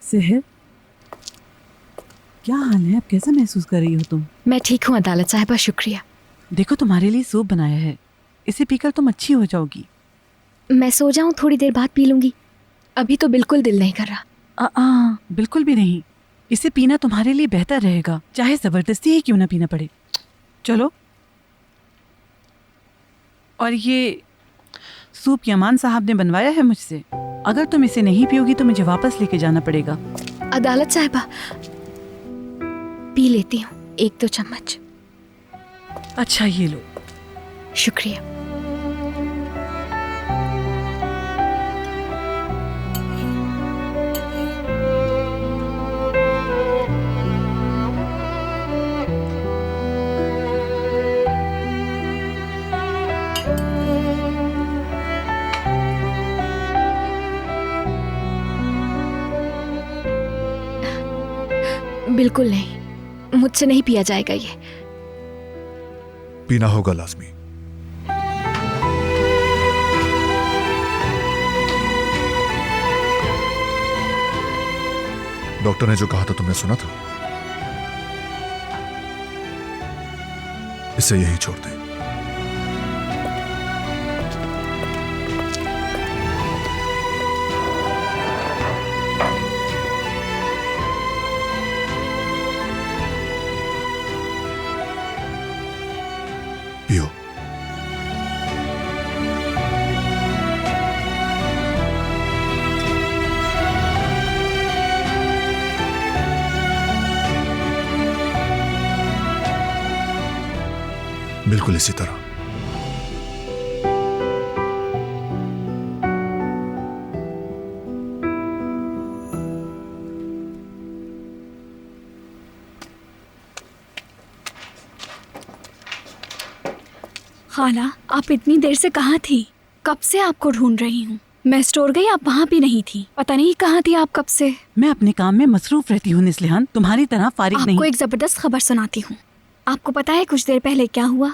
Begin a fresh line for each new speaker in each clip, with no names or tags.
सेहर, क्या हाल है? अब कैसा महसूस कर रही हो तुम?
मैं ठीक हूँ अदालत साहिबा, शुक्रिया।
देखो, तुम्हारे लिए सूप बनाया है, इसे पीकर तुम अच्छी हो जाओगी।
मैं सो जाऊँ, थोड़ी देर बाद पी लूंगी। अभी तो बिल्कुल दिल नहीं कर रहा।
बिल्कुल भी नहीं। इसे पीना तुम्हारे लिए बेहतर रहेगा, चाहे जबरदस्ती ही क्यों ना पीना पड़े। चलो। और ये सूप यमान साहब ने बनवाया है मुझसे। अगर तुम इसे नहीं पियोगी तो मुझे वापस लेके जाना पड़ेगा।
अदालत साहिबा, पी लेती हूँ 1-2 चम्मच।
अच्छा, ये लो।
शुक्रिया। बिल्कुल नहीं, मुझसे नहीं पिया जाएगा ये।
पीना होगा लाजमी। डॉक्टर ने जो कहा था तुमने सुना था? इसे यही छोड़ दे। पियो। बिल्कुल इसी तरह।
खाला, आप इतनी देर से कहाँ थी? कब से आपको ढूंढ रही हूँ। मैं स्टोर गई, आप वहाँ भी नहीं थी। पता नहीं कहाँ थी आप कब से।
मैं अपने काम में मसरूफ रहती हूँ निस्लिहान, तुम्हारी तरह फारिग नहीं।
आपको एक जबरदस्त खबर सुनाती हूँ। आपको पता है कुछ देर पहले क्या हुआ?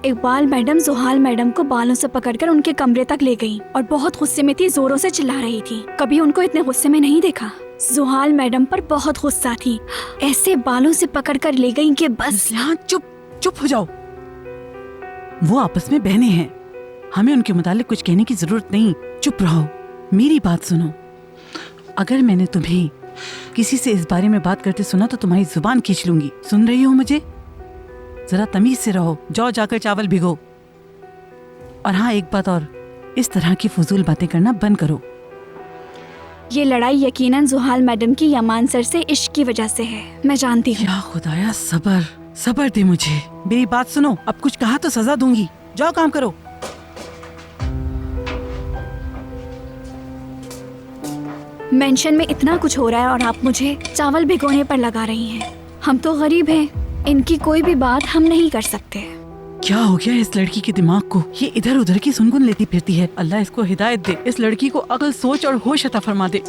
इकबाल मैडम जुहाल मैडम को बालों से पकड़कर उनके कमरे तक ले गई और बहुत गुस्से में थी, जोरों से चिल्ला रही थी। कभी उनको इतने गुस्से में नहीं देखा। जुहाल मैडम पर बहुत गुस्सा थी, ऐसे बालों से पकड़कर ले गई कि बस।
निस्लिहान, चुप हो जाओ। वो आपस में बहनें हैं, हमें उनके मुतालिक कुछ कहने की जरूरत नहीं। चुप रहो, मेरी बात सुनो। अगर मैंने तुम्हें किसी से इस बारे में बात करते सुना तो तुम्हारी जुबान खींच लूंगी। सुन रही हो मुझे? जरा तमीज से रहो, जाओ जाकर चावल भिगो। और हाँ, एक बात और, इस तरह की फजूल बातें करना बंद करो।
ये लड़ाई यकीनन जुहाल मैडम की यमान सर से इश्क की वजह से है, मैं जानती हूँ।
या खुदाया, सबर दे मुझे। मेरी बात सुनो, अब कुछ कहा तो सजा दूंगी। जाओ काम करो।
मेंशन में इतना कुछ हो रहा है और आप मुझे चावल भिगोने पर लगा रही हैं। हम तो गरीब हैं, इनकी कोई भी बात हम नहीं कर सकते।
क्या हो गया इस लड़की के दिमाग को? ये इधर उधर की सुनगुन लेती फिरती है। अल्लाह इसको हिदायत दे, इस लड़की को अक्ल, सोच और होश अता फरमा दे।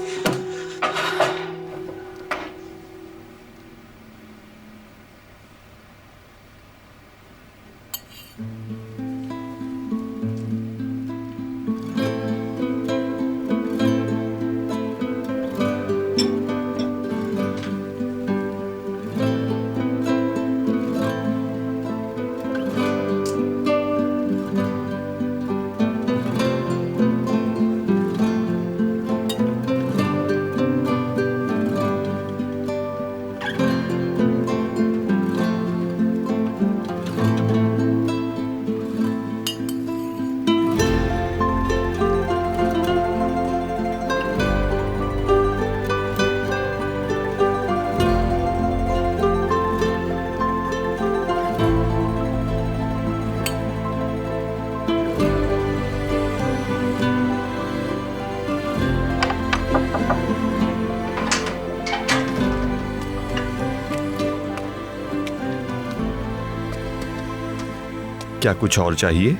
क्या कुछ और चाहिए?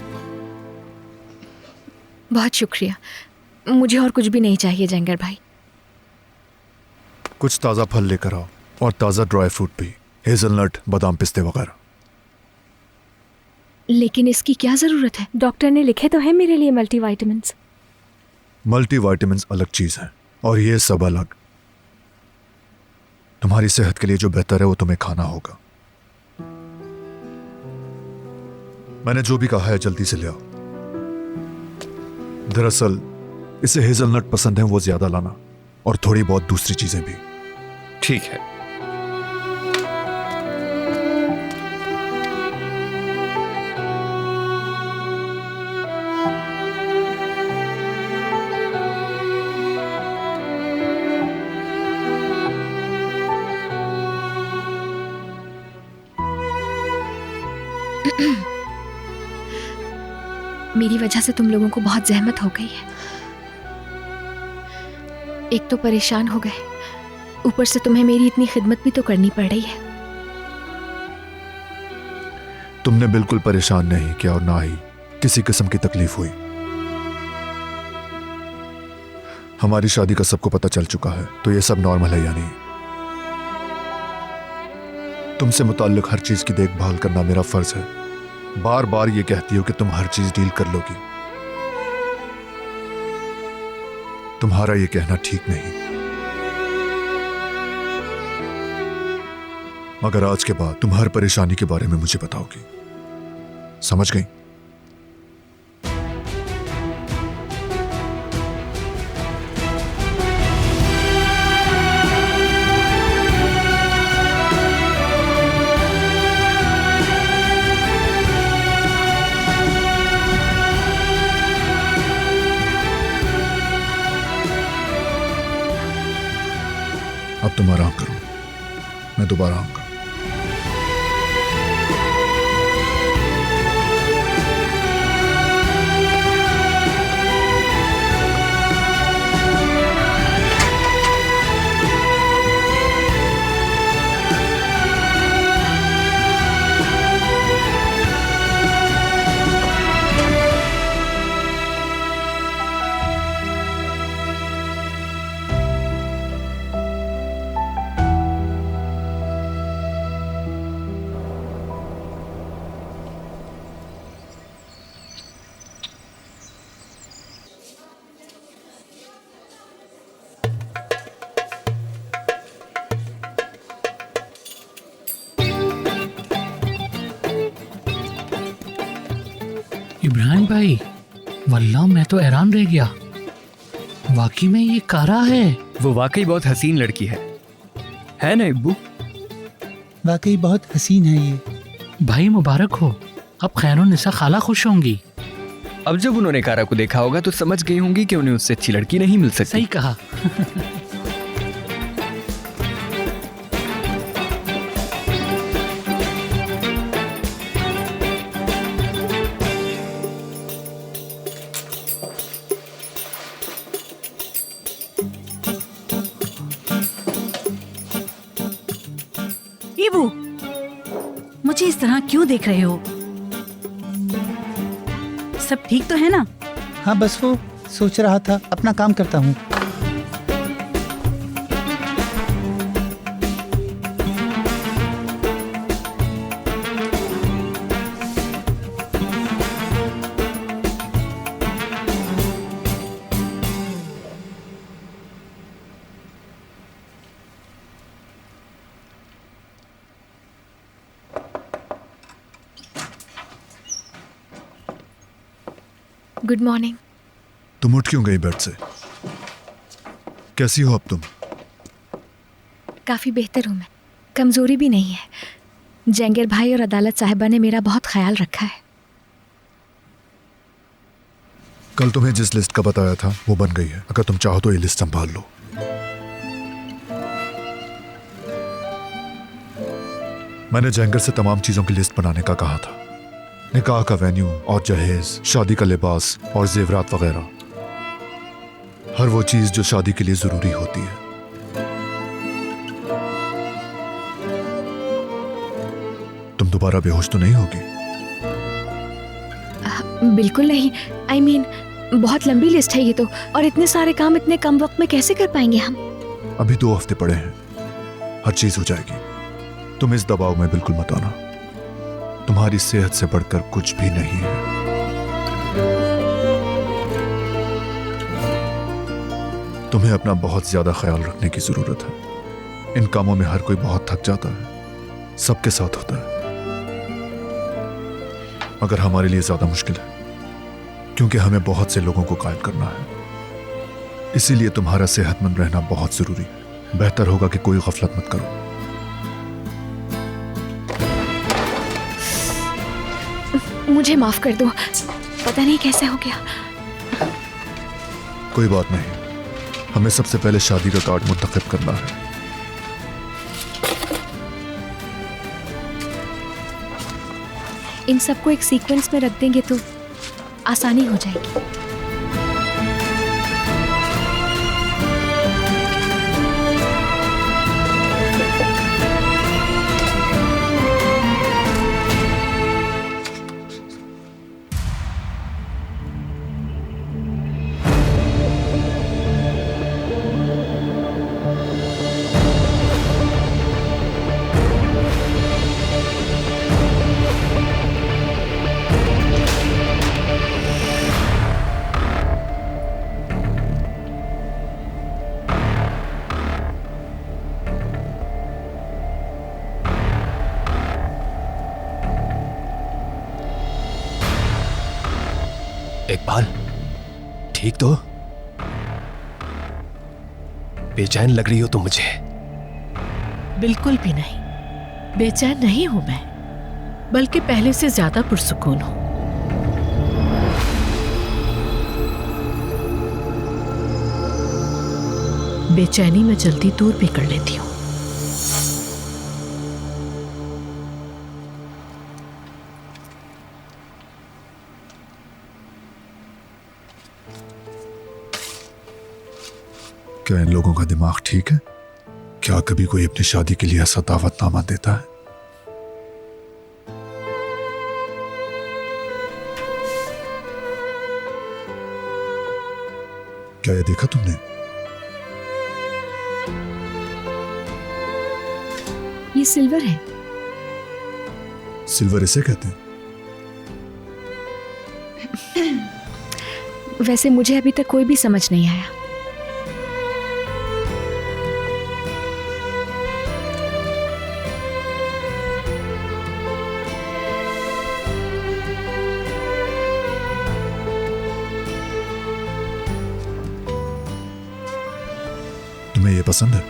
बहुत शुक्रिया, मुझे और कुछ भी नहीं चाहिए जंगर भाई।
कुछ ताज़ा फल लेकर आओ और ताज़ा ड्राई फ्रूट भी, हेजलनट, बादाम, पिस्ते वगैरह।
लेकिन इसकी क्या जरूरत है?
डॉक्टर ने लिखे तो है मेरे लिए मल्टीविटामिन्स।
मल्टीविटामिन्स अलग चीज़ है और ये सब अलग। तुम्हारी सेहत के लिए जो बेहतर है वो तुम्हें खाना होगा। मैंने जो भी कहा है जल्दी से ले आओ। दरअसल इसे हेजलनट पसंद है, वो ज्यादा लाना, और थोड़ी बहुत दूसरी चीजें भी।
ठीक है।
मेरी वजह से तुम लोगों को बहुत जहमत हो गई है। एक तो परेशान हो गए, ऊपर से तुम्हें मेरी इतनी खिदमत भी तो करनी पड़ रही है।
तुमने बिल्कुल परेशान नहीं किया और ना ही किसी किस्म की तकलीफ हुई। हमारी शादी का सबको पता चल चुका है, तो ये सब नॉर्मल है या नहीं? तुमसे मुताल्लिक हर चीज की देखभाल करना मेरा फर्ज है। बार बार ये कहती हो कि तुम हर चीज डील कर लोगी। तुम्हारा ये कहना ठीक नहीं, मगर आज के बाद तुम हर परेशानी के बारे में मुझे बताओगी, समझ गई? अब तुम आराम करो, मैं दोबारा आऊंगा।
इब्राहिम भाई, वल्लाह मैं तो हैरान रह गया। वाकई में ये कारा है।
वो वाकई बहुत हसीन लड़की है ना इब्बू?
वाकई बहुत हसीन है ये।
भाई मुबारक हो, अब खैरुन्निसा खाला खुश होंगी।
अब जब उन्होंने कारा को देखा होगा तो समझ गई होंगी कि उन्हें उससे अच्छी लड़की नहीं मिल सकती।
सही कहा।
ईबू, मुझे इस तरह क्यों देख रहे हो? सब ठीक तो है ना?
हाँ, बस वो सोच रहा था, अपना काम करता हूँ।
Good morning.
तुम उठ क्यों गई बेड से? कैसी हो अब तुम?
काफ़ी बेहतर हूँ मैं, कमज़ोरी भी नहीं है। जंगीर भाई और अदालत साहिबा ने मेरा बहुत ख्याल रखा है।
कल तुम्हें जिस लिस्ट का बताया था वो बन गई है। अगर तुम चाहो तो ये लिस्ट संभाल लो। मैंने जंगीर से तमाम चीजों की लिस्ट बनाने का कहा था। निकाह का वेन्यू और जहेज, शादी का लिबास और जेवरात वगैरह, हर वो चीज जो शादी के लिए जरूरी होती है। तुम दोबारा बेहोश तो नहीं होगी?
बिल्कुल नहीं। I mean, बहुत लंबी लिस्ट है ये तो, और इतने सारे काम इतने कम वक्त में कैसे कर पाएंगे हम?
अभी 2 हफ्ते पड़े हैं, हर चीज हो जाएगी। तुम इस दबाव में बिल्कुल मत आना, तुम्हारी सेहत से बढ़कर कुछ भी नहीं है। तुम्हें अपना बहुत ज्यादा ख्याल रखने की जरूरत है। इन कामों में हर कोई बहुत थक जाता है, सबके साथ होता है, मगर हमारे लिए ज्यादा मुश्किल है क्योंकि हमें बहुत से लोगों को कायल करना है। इसीलिए तुम्हारा सेहतमंद रहना बहुत जरूरी है। बेहतर होगा कि कोई गफलत मत करो।
मुझे माफ कर दो, पता नहीं कैसे हो गया।
कोई बात नहीं, हमें सबसे पहले शादी का कार्ड मुंतखब करना है।
इन सबको एक सीक्वेंस में रख देंगे तो आसानी हो जाएगी।
इकबाल, ठीक तो? बेचैन लग रही हो तुम मुझे।
बिल्कुल भी नहीं, बेचैन नहीं हूं मैं, बल्कि पहले से ज्यादा पुरसुकून हूं। बेचैनी मैं जल्दी दूर भी कर लेती हूँ।
क्या इन लोगों का दिमाग ठीक है? क्या कभी कोई अपनी शादी के लिए ऐसा दावतनामा देता है? क्या ये देखा तुमने?
ये सिल्वर है।
सिल्वर इसे कहते हैं?
वैसे मुझे अभी तक कोई भी समझ नहीं आया।
तुम्हें ये पसंद है?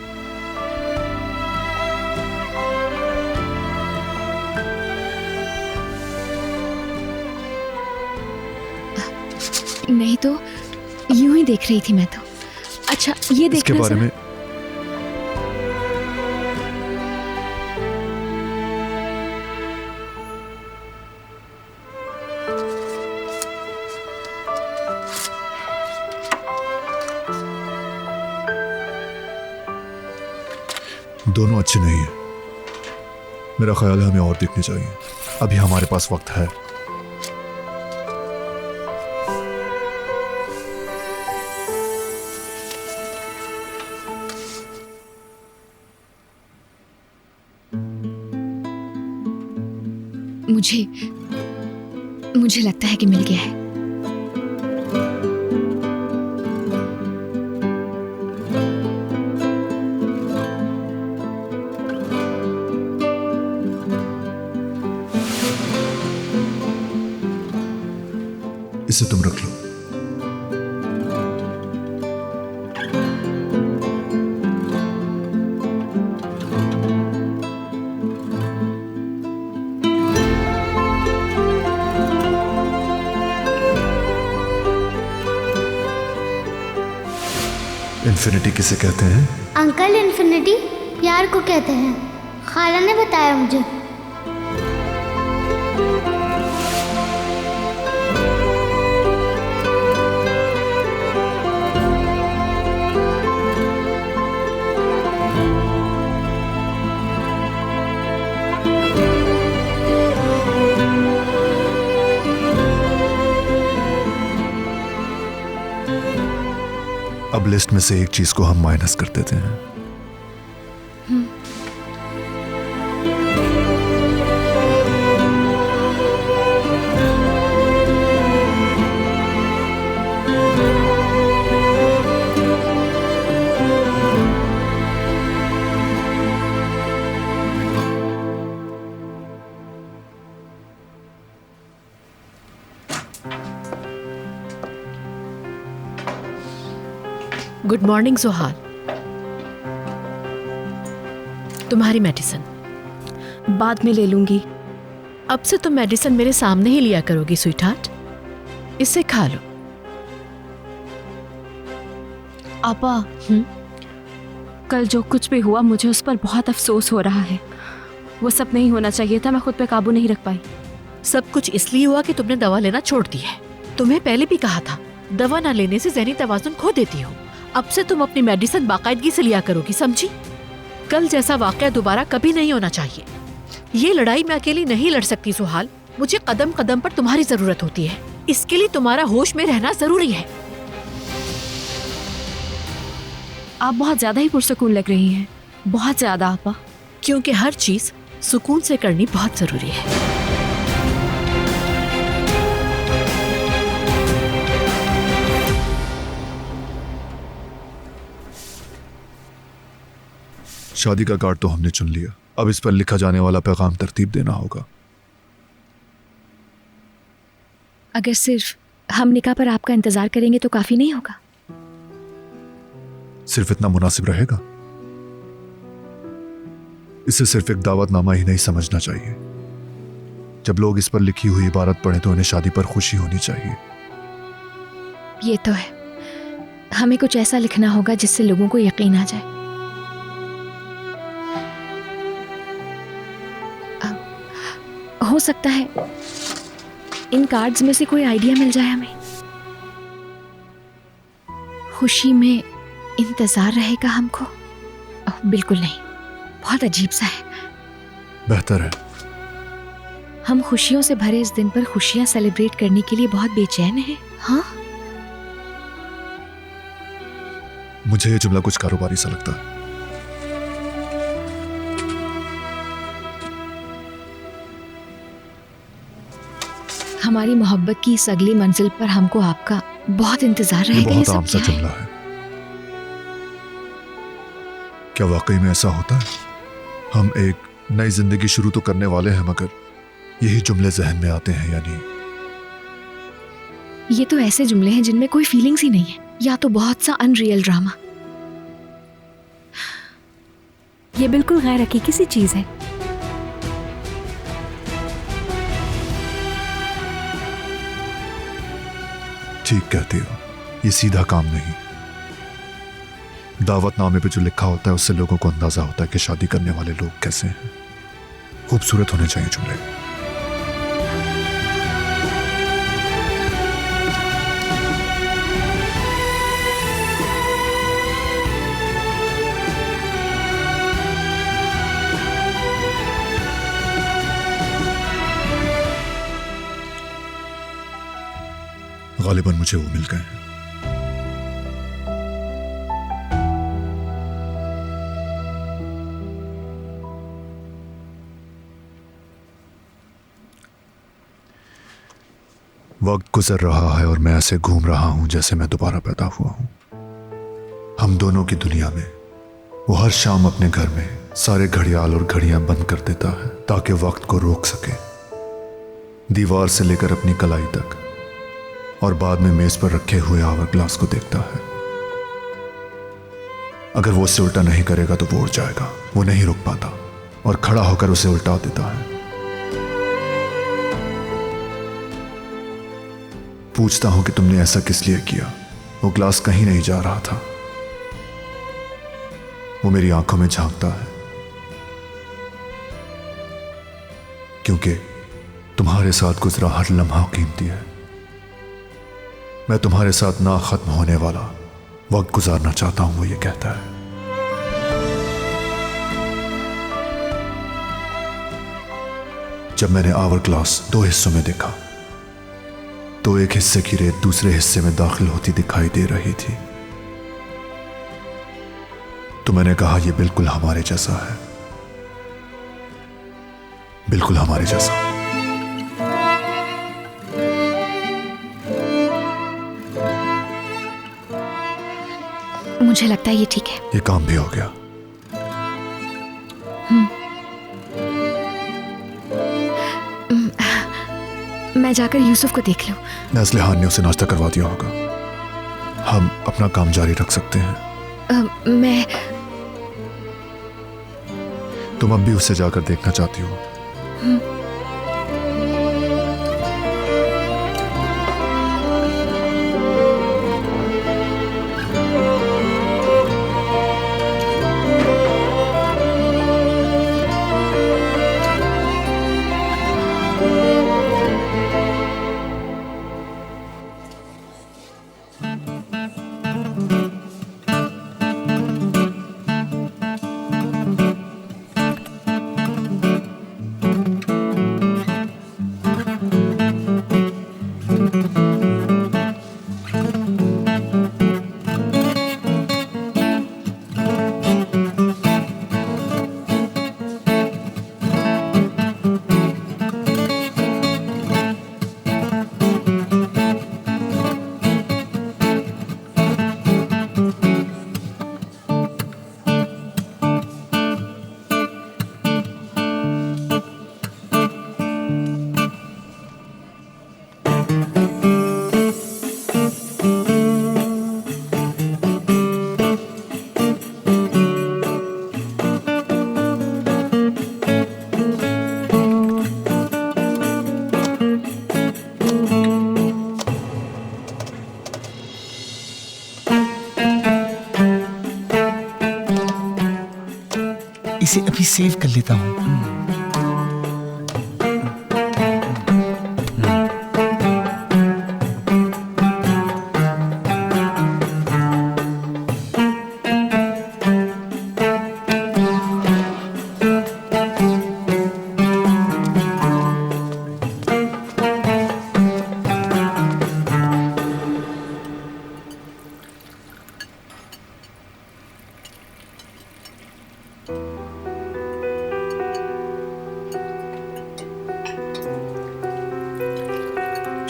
नहीं तो यूं ही देख रही थी मैं तो। अच्छा ये
इसके
देखना
बारे
जरा।
में दोनों अच्छे नहीं है। मेरा ख्याल है हमें और देखने चाहिए। अभी हमारे पास वक्त है।
मुझे लगता है कि मिल गया है।
इसे तुम रख लो। इन्फिनिटी किसे कहते हैं?
अंकल, इन्फिनिटी प्यार को कहते हैं। खाला ने बताया मुझे।
अब लिस्ट में से एक चीज को हम माइनस कर देते हैं।
Good morning Suhal. तुम्हारी मेडिसिन
बाद में ले लूंगी।
अब से तुम मेडिसिन मेरे सामने ही लिया करोगी स्वीटहार्ट। इसे खा लो।
आपा, कल जो कुछ भी हुआ मुझे उस पर बहुत अफसोस हो रहा है। वो सब नहीं होना चाहिए था, मैं खुद पे काबू नहीं रख पाई।
सब कुछ इसलिए हुआ कि तुमने दवा लेना छोड़ दी है। तुम्हें पहले भी कहा था दवा ना लेने से ज़हनी तवाज़ुन खो देती हो। अब से तुम अपनी मेडिसिन बाकायदगी से लिया करोगी, समझी? कल जैसा वाकया दोबारा कभी नहीं होना चाहिए। ये लड़ाई मैं अकेली नहीं लड़ सकती सुहाल। मुझे कदम कदम पर तुम्हारी जरूरत होती है। इसके लिए तुम्हारा होश में रहना जरूरी है।
आप बहुत ज्यादा ही पुरसकून लग रही हैं, बहुत ज्यादा आपा।
क्योंकि हर चीज सुकून से करनी बहुत जरूरी है।
शादी का कार्ड तो हमने चुन लिया, अब इस पर लिखा जाने वाला पैगाम तरतीब देना होगा।
अगर सिर्फ हम निकाह पर आपका इंतजार करेंगे तो काफी नहीं होगा?
सिर्फ इतना मुनासिब रहेगा? इसे सिर्फ एक दावतनामा ही नहीं समझना चाहिए। जब लोग इस पर लिखी हुई इबारत पढ़ें तो उन्हें शादी पर खुशी होनी चाहिए।
ये तो है, हमें कुछ ऐसा लिखना होगा जिससे लोगों को यकीन आ जाए। हो सकता है इन कार्ड्स में से कोई आइडिया मिल जाए हमें। खुशी में इंतजार रहेगा हमको? बिल्कुल नहीं, बहुत अजीब सा है।
बेहतर है।
हम खुशियों से भरे इस दिन पर खुशियां सेलिब्रेट करने के लिए बहुत बेचैन हैं। हाँ,
मुझे ये जुमला कुछ कारोबारी सा लगता है।
हमारी मोहब्बत की इस अगली मंजिल पर हमको आपका बहुत इंतजार
ये
रहेगा। ये
बहुत
सब
आम सा
क्या है?
जुमला है। क्या वाकई में ऐसा होता है? हम एक नई जिंदगी शुरू तो करने वाले हैं, मगर यही जुमले जहन में आते हैं या नहीं?
ये तो ऐसे जुमले हैं जिनमें कोई फीलिंग्स ही नहीं है, या तो बहुत सा अनरियल ड्रामा।
ये बिल्कुल गैर हकीकी सी चीज है।
ठीक कहती हो, ये सीधा काम नहीं। दावतनामे पे जो लिखा होता है उससे लोगों को अंदाजा होता है कि शादी करने वाले लोग कैसे हैं। खूबसूरत होने चाहिए जुमले। गालिबन मुझे वो मिल गए हैं। वक्त गुजर रहा है और मैं ऐसे घूम रहा हूं जैसे मैं दोबारा पैदा हुआ हूं। हम दोनों की दुनिया में वो हर शाम अपने घर में सारे घड़ियाल और घड़ियां बंद कर देता है ताकि वक्त को रोक सके, दीवार से लेकर अपनी कलाई तक, और बाद में मेज पर रखे हुए आवर ग्लास को देखता है। अगर वो उसे उल्टा नहीं करेगा तो वो उड़ जाएगा। वो नहीं रुक पाता और खड़ा होकर उसे उल्टा देता है। पूछता हूं कि तुमने ऐसा किस लिए किया? वो ग्लास कहीं नहीं जा रहा था। वो मेरी आंखों में झांकता है क्योंकि तुम्हारे साथ गुजरा हर लम्हा कीमती है। मैं तुम्हारे साथ ना खत्म होने वाला वक्त गुजारना चाहता हूं, वो ये कहता है। जब मैंने आवर ग्लास दो हिस्सों में देखा तो एक हिस्से की रेत दूसरे हिस्से में दाखिल होती दिखाई दे रही थी। तो मैंने कहा यह बिल्कुल हमारे जैसा है, बिल्कुल हमारे जैसा।
मुझे लगता है ये ठीक है।
ये काम भी हो गया।
मैं जाकर यूसुफ को देख लूं।
नस्लिहान ने उसे नाश्ता करवा दिया होगा। हम अपना काम जारी रख सकते हैं।
मैं
तुम अब भी उससे जाकर देखना चाहती हो?
इसे अभी सेव कर लेता हूँ।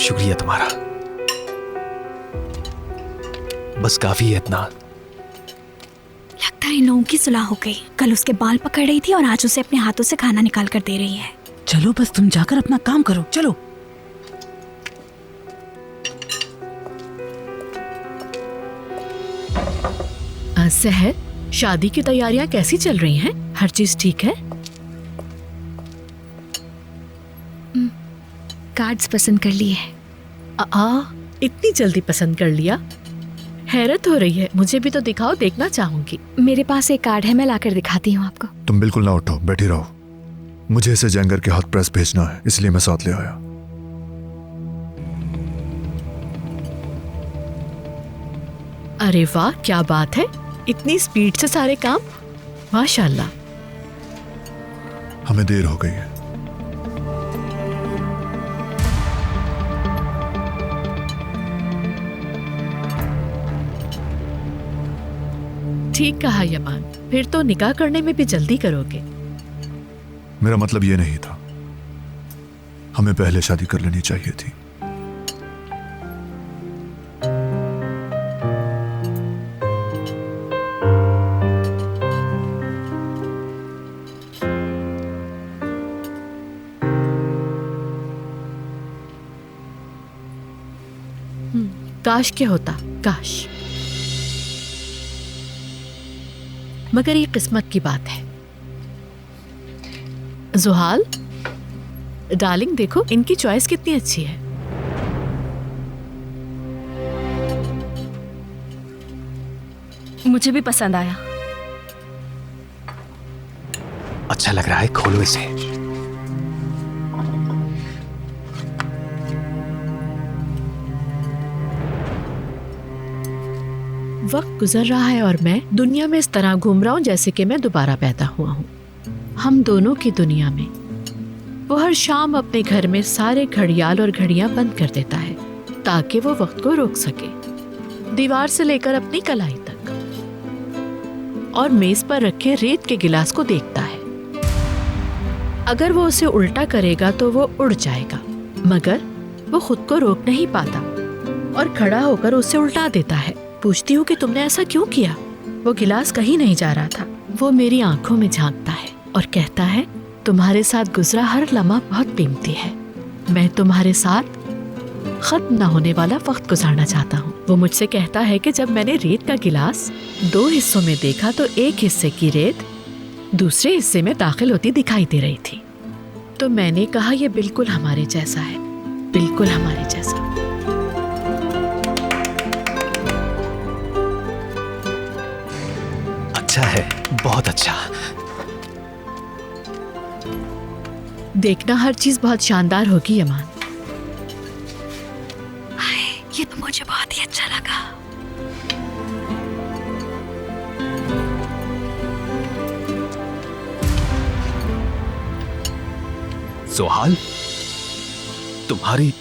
शुक्रिया तुम्हारा। बस काफी है इतना।
लगता है इन लोगों की सुलह हो गई। कल उसके बाल पकड़ रही थी और आज उसे अपने हाथों से खाना निकाल कर दे रही है।
चलो बस तुम जाकर अपना काम करो, चलो।
सहर, शादी की तैयारियां कैसी चल रही हैं? हर चीज ठीक है?
कार्ड्स पसंद कर लिए हैं।
इतनी जल्दी पसंद कर लिया? हैरत हो रही है। मुझे भी तो दिखाओ, देखना चाहूंगी।
मेरे पास एक कार्ड है, मैं लाकर दिखाती हूँ आपको।
तुम बिल्कुल ना उठो, बैठी रहो। मुझे इसे जेंगर के हाथ प्रेस भेजना है, इसलिए मैं साथ ले आया।
अरे वाह, क्या बात है! इतनी स्पीड से सारे काम, माशाल्लाह।
हमें देर हो गई है।
ठीक कहा यमान, फिर तो निकाह करने में भी जल्दी करोगे।
मेरा मतलब ये नहीं था। हमें पहले शादी कर लेनी चाहिए थी।
काश के होता, काश। मगर ये किस्मत की बात है। जुहाल डार्लिंग, देखो इनकी चॉइस कितनी अच्छी है।
मुझे भी पसंद आया।
अच्छा लग रहा है, खोलो इसे।
वक्त गुजर रहा है और मैं दुनिया में इस तरह घूम रहा हूँ जैसे कि मैं दोबारा पैदा हुआ हूँ। हम दोनों की दुनिया में वो हर शाम अपने घर में सारे घड़ियाल और घड़ियां बंद कर देता है ताकि वो वक्त को रोक सके, दीवार से लेकर अपनी कलाई तक, और मेज पर रखे रेत के गिलास को देखता है। अगर वो उसे उल्टा करेगा तो वो उड़ जाएगा, मगर वो खुद को रोक नहीं पाता और खड़ा होकर उसे उल्टा देता है। पूछती हूँ कि तुमने ऐसा क्यों किया? वो गिलास कहीं नहीं जा रहा था। वो मेरी आंखों में झांकता है और कहता है, तुम्हारे साथ गुजरा हर लम्हा बहुत कीमती है। मैं तुम्हारे साथ खत्म न होने वाला वक्त गुजारना चाहता हूँ। वो मुझसे कहता है कि जब मैंने रेत का गिलास 2 हिस्सों में देखा तो एक हिस्से की रेत दूसरे हिस्से में दाखिल होती दिखाई दे रही थी। तो मैंने कहा यह बिल्कुल हमारे जैसा है, बिल्कुल हमारे जैसा।
अच्छा है, बहुत अच्छा।
देखना हर चीज बहुत शानदार होगी यमान।
ये तो मुझे बहुत ही अच्छा लगा।
जोहाल, तुम्हारी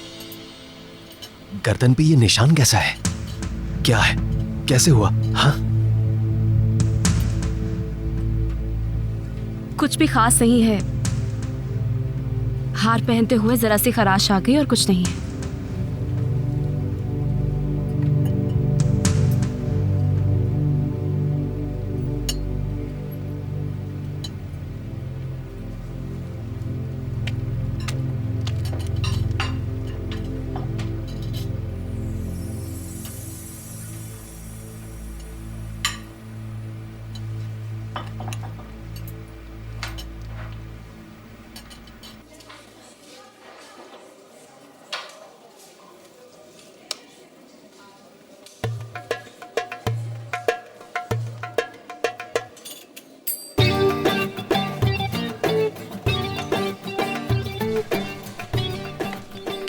गर्दन पे ये निशान कैसा है? क्या है? कैसे हुआ? हाँ?
कुछ भी खास नहीं है। हार पहनते हुए जरा सी खराश आ गई और कुछ नहीं है।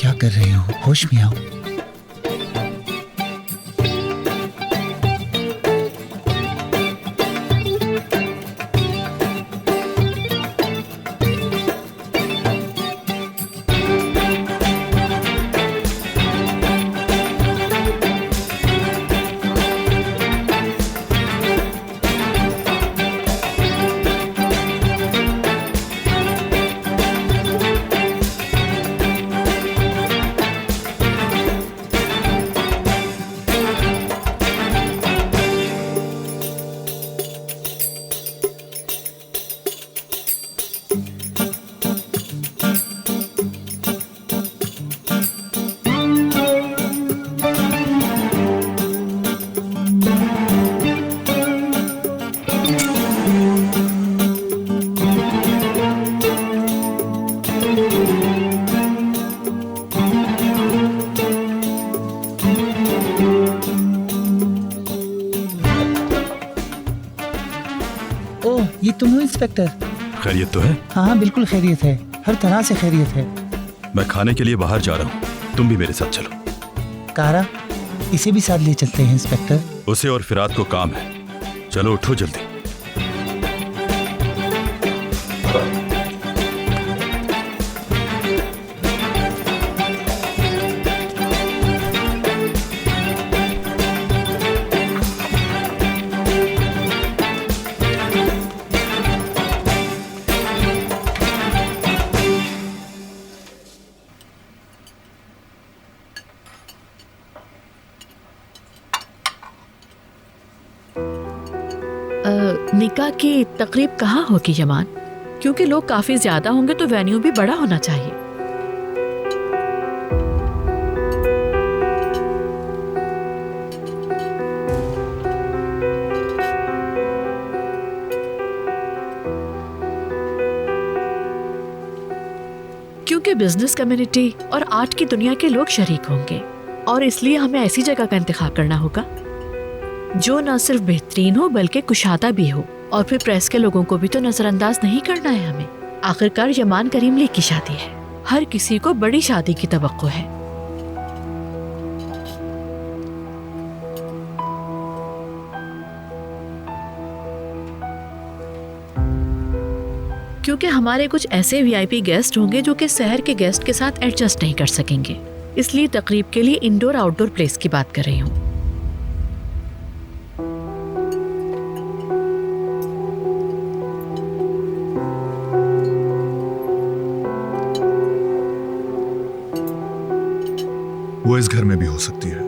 क्या कर रहे हो? होश में आओ। ओह, ये तुम हो इंस्पेक्टर?
खैरियत तो है?
हाँ हाँ, बिल्कुल खैरियत है, हर तरह से खैरियत है।
मैं खाने के लिए बाहर जा रहा हूँ, तुम भी मेरे साथ चलो।
कारा, इसे भी साथ ले चलते हैं इंस्पेक्टर।
उसे और फिराद को काम है, चलो उठो जल्दी।
निकाह की तकरीब कहाँ होगी यमान? क्योंकि लोग काफी ज्यादा होंगे तो वेन्यू भी बड़ा होना चाहिए। क्योंकि बिजनेस कम्युनिटी और आर्ट की दुनिया के लोग शरीक होंगे और इसलिए हमें ऐसी जगह का इंतखाब करना होगा जो न सिर्फ बेहतरीन हो बल्कि कुशादा भी हो। और फिर प्रेस के लोगों को भी तो नजरअंदाज नहीं करना है हमें। आखिरकार यमान करीम ली की शादी है, हर किसी को बड़ी शादी की तवक्को है। क्योंकि हमारे कुछ ऐसे वीआईपी गेस्ट होंगे जो कि शहर के गेस्ट के साथ एडजस्ट नहीं कर सकेंगे, इसलिए तकरीब के लिए इंडोर आउटडोर प्लेस की बात कर रही हूँ।
वो इस घर में भी हो सकती है।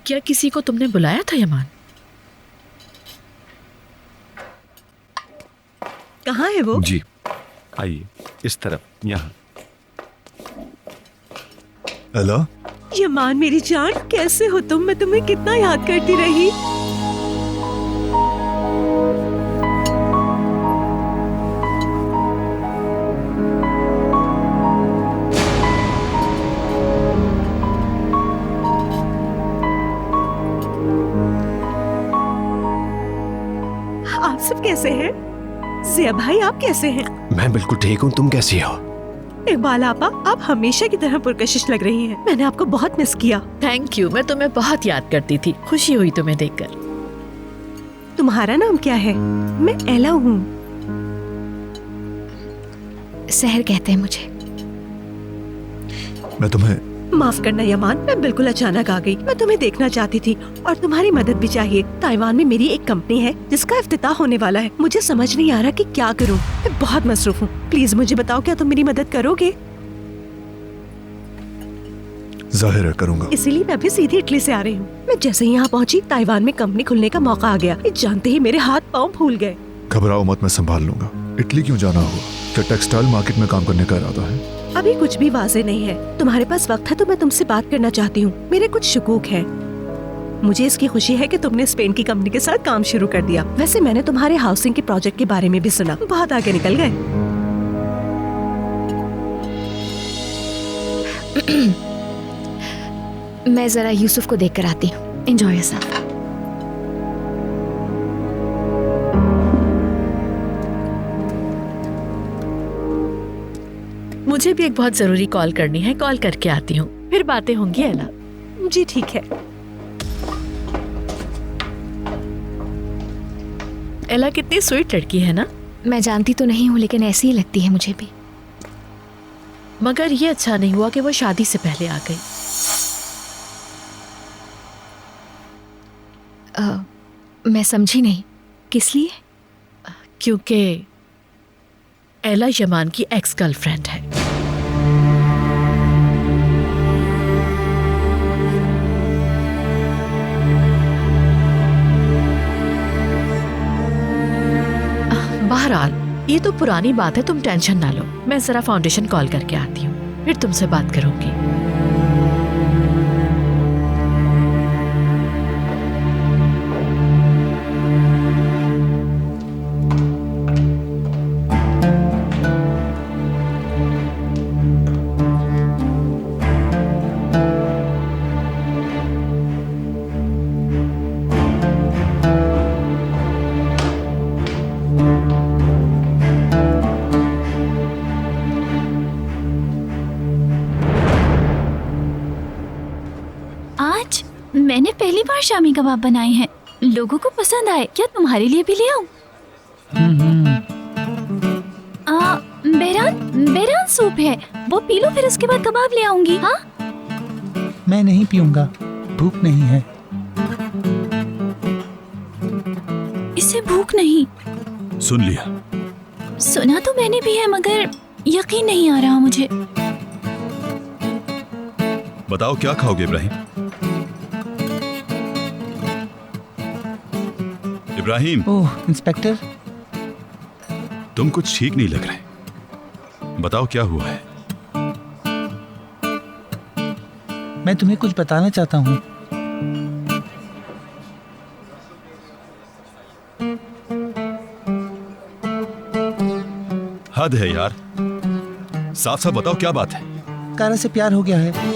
क्या किसी को तुमने बुलाया था यमान?
कहाँ है वो?
जी आइए इस तरफ, यहाँ।
एला,
यमान मेरी जान, कैसे हो तुम? मैं तुम्हें कितना याद करती रही। आप सब कैसे हैं? जिया भाई आप कैसे हैं?
मैं बिल्कुल ठीक हूँ, तुम कैसी हो?
इकबाल आपा, आप हमेशा की तरह पुरकशिश लग रही हैं। मैंने आपको बहुत मिस किया।
थैंक यू, मैं तुम्हें बहुत याद करती थी। खुशी हुई तुम्हें देखकर।
तुम्हारा नाम क्या है? मैं एला हूँ।
सहर कहते हैं मुझे।
मैं तुम्हें
माफ करना यमान, मैं बिल्कुल अचानक आ गई। मैं तुम्हें देखना चाहती थी और तुम्हारी मदद भी चाहिए। ताइवान में मेरी एक कंपनी है जिसका इफ्तिताह होने वाला है। मुझे समझ नहीं आ रहा कि क्या करूं। मैं बहुत मसरूफ हूँ। प्लीज मुझे बताओ, क्या तुम मेरी मदद करोगे?
जाहिर है करूंगा।
इसीलिए मैं अभी सीधे इटली से आ रही हूँ। मैं जैसे ही यहाँ पहुँची, ताइवान में कंपनी खुलने का मौका आ गया। ये जानते ही मेरे हाथ पाँव फूल गए।
घबराओ मत, मैं संभाल लूंगा। इटली क्यों जाना हुआ? क्या टेक्सटाइल मार्केट में काम करने का इरादा है?
अभी कुछ भी वाजे नहीं है। तुम्हारे पास वक्त है तो मैं तुमसे बात करना चाहती हूँ। मेरे कुछ शकूक हैं। मुझे इसकी खुशी है कि तुमने स्पेन की कंपनी के साथ काम शुरू कर दिया। वैसे मैंने तुम्हारे हाउसिंग के प्रोजेक्ट के बारे में भी सुना। बहुत आगे निकल गए।
मैं जरा यूसुफ को देख कर आती हूँ। Enjoy yourself.
मुझे भी एक बहुत जरूरी कॉल करनी है, कॉल करके आती हूँ, फिर बातें होंगी एला।
जी ठीक है।
एला कितनी स्वीट लड़की है ना?
मैं जानती तो नहीं हूँ, लेकिन ऐसी ही लगती है मुझे भी।
मगर ये अच्छा नहीं हुआ कि वो शादी से पहले आ गई।
मैं समझी नहीं, किस लिए?
क्योंकि एला यमान की एक्स गर्लफ्रेंड है। बहरहाल ये तो पुरानी बात है, तुम टेंशन ना लो। मैं जरा फाउंडेशन कॉल करके आती हूँ, फिर तुमसे बात करूंगी।
आज मैंने पहली बार शामी कबाब बनाए हैं। लोगों को पसंद आए। क्या तुम्हारे लिए भी ले आऊं? बेरान सूप है, वो पी लो, फिर उसके बाद कबाब ले आऊंगी। हाँ,
मैं नहीं पीऊंगा, भूख नहीं है।
इससे भूख नहीं।
सुन लिया।
सुना तो मैंने भी है, मगर यकीन नहीं आ रहा मुझे।
बताओ क्या खाओगे इब्राहिम? इब्राहिम।
ओह इंस्पेक्टर,
तुम कुछ ठीक नहीं लग रहे। बताओ क्या हुआ है?
मैं तुम्हें कुछ बताना चाहता हूँ।
हद है यार, साफ साफ बताओ क्या बात है?
कारा से प्यार हो गया है।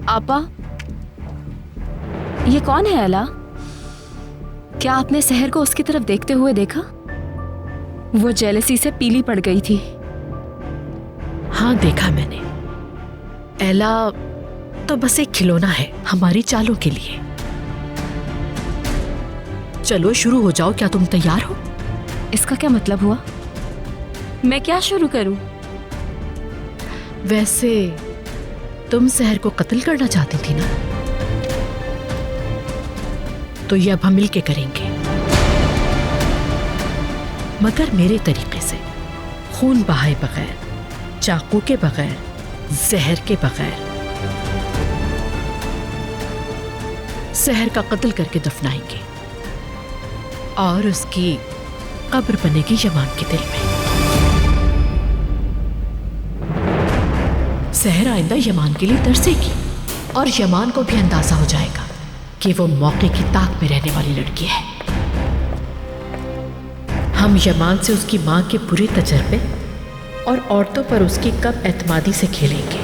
आपा, ये कौन है एला? क्या आपने सहर को उसकी तरफ देखते हुए देखा? वो जेलसी से पीली पड़ गई थी।
हाँ देखा मैंने। एला तो बस एक खिलौना है हमारी चालों के लिए। चलो शुरू हो जाओ, क्या तुम तैयार हो?
इसका क्या मतलब हुआ? मैं क्या शुरू करूं?
वैसे तुम सहर को कत्ल करना चाहती थी ना, तो ये अब हम मिलके करेंगे, मगर मेरे तरीके से, खून बहाए बगैर, चाकू के बगैर, जहर के बगैर। सहर का कत्ल करके दफनाएंगे और उसकी कब्र बनेगी यमान के दिल में। सहर आइंदा यमान के लिए तरसेगी और यमान को भी अंदाजा हो जाएगा कि वो मौके की ताक में रहने वाली लड़की है। हम यमान से उसकी माँ के बुरे तजर्बे और औरतों पर उसकी कम एतमादी से खेलेंगे।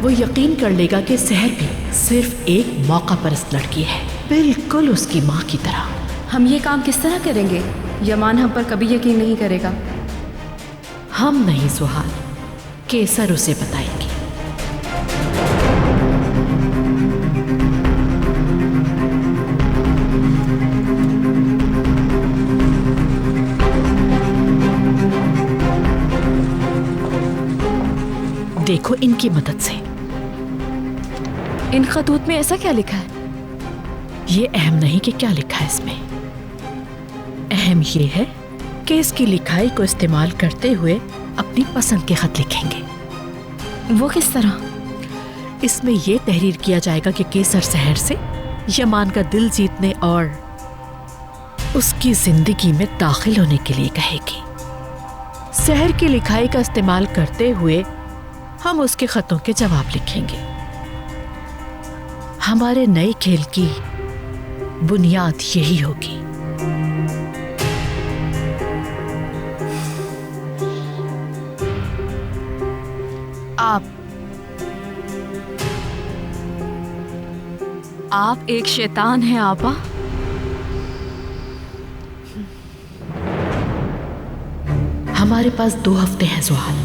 वो यकीन कर लेगा कि सहर भी सिर्फ एक मौका परस्त लड़की है, बिल्कुल उसकी माँ की तरह।
हम ये काम किस तरह करेंगे? यमान हम पर कभी यकीन नहीं करेगा।
हम नहीं सुहाल, केसर उसे बताएंगे। देखो इनकी मदद से।
इन खतूत में ऐसा क्या लिखा है?
ये अहम नहीं कि क्या लिखा है इसमें, अहम ये है कि इसकी लिखाई को इस्तेमाल करते हुए अपनी पसंद के खत लिखेंगे।
वो किस तरह?
इसमें यह तहरीर किया जाएगा कि केसर सहर से यमान का दिल जीतने और उसकी जिंदगी में दाखिल होने के लिए कहेगी। सहर की लिखाई का इस्तेमाल करते हुए हम उसके खतों के जवाब लिखेंगे। हमारे नए खेल की बुनियाद यही होगी।
आप एक शैतान हैं आपा।
हमारे पास 2 हफ्ते हैं सुहाल।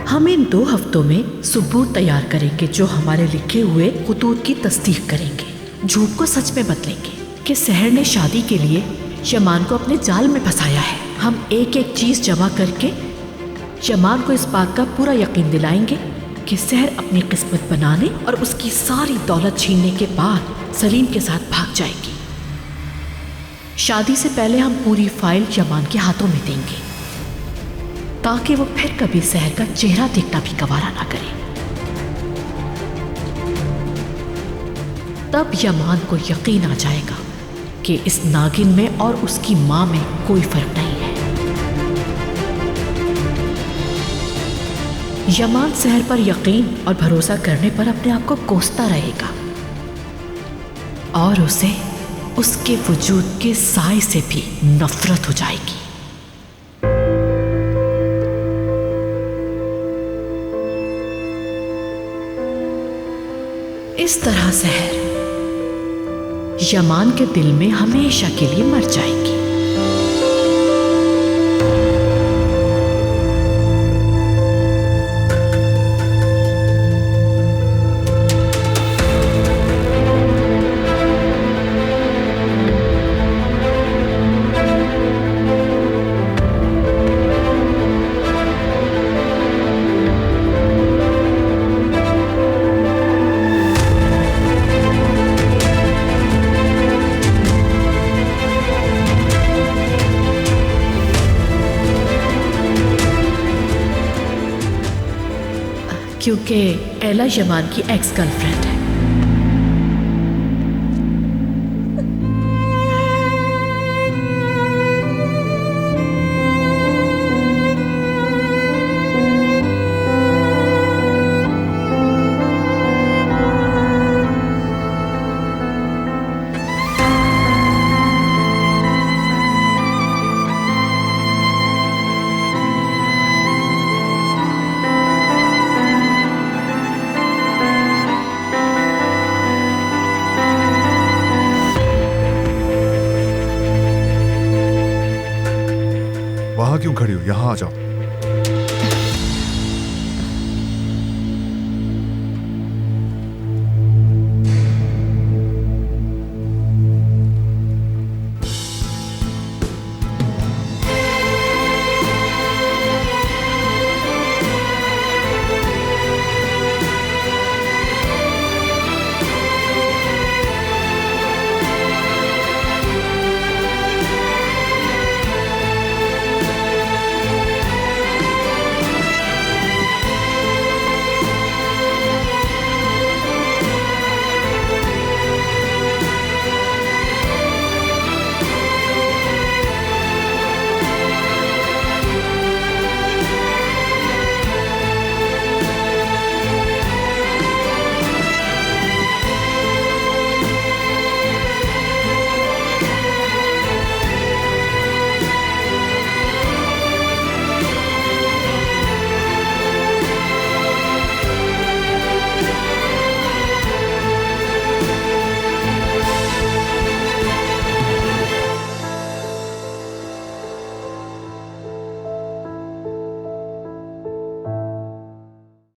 हम इन 2 हफ्तों में सबूत तैयार करेंगे जो हमारे लिखे हुए खुतूत की तस्दीक करेंगे। झूठ को सच में बदलेंगे कि सहर ने शादी के लिए यमान को अपने जाल में फंसाया है। हम एक एक चीज जमा करके यमान को इस बात का पूरा यकीन दिलाएंगे कि सहर अपनी किस्मत बनाने और उसकी सारी दौलत छीनने के बाद सलीम के साथ भाग जाएगी। शादी से पहले हम पूरी फाइल यमान के हाथों में देंगे ताकि वो फिर कभी सहर का चेहरा देखना भी गवारा ना करे। तब यमान को यकीन आ जाएगा कि इस नागिन में और उसकी मां में कोई फर्क नहीं है। यमान सहर पर यकीन और भरोसा करने पर अपने आप को कोसता रहेगा और उसे उसके वजूद के साए से भी नफरत हो जाएगी। इस तरह सहर यमान के दिल में हमेशा के लिए मर जाएगी। क्योंकि एला यमान की एक्स गर्लफ्रेंड है।
वहां क्यों खड़ी हो? यहाँ आ जाओ।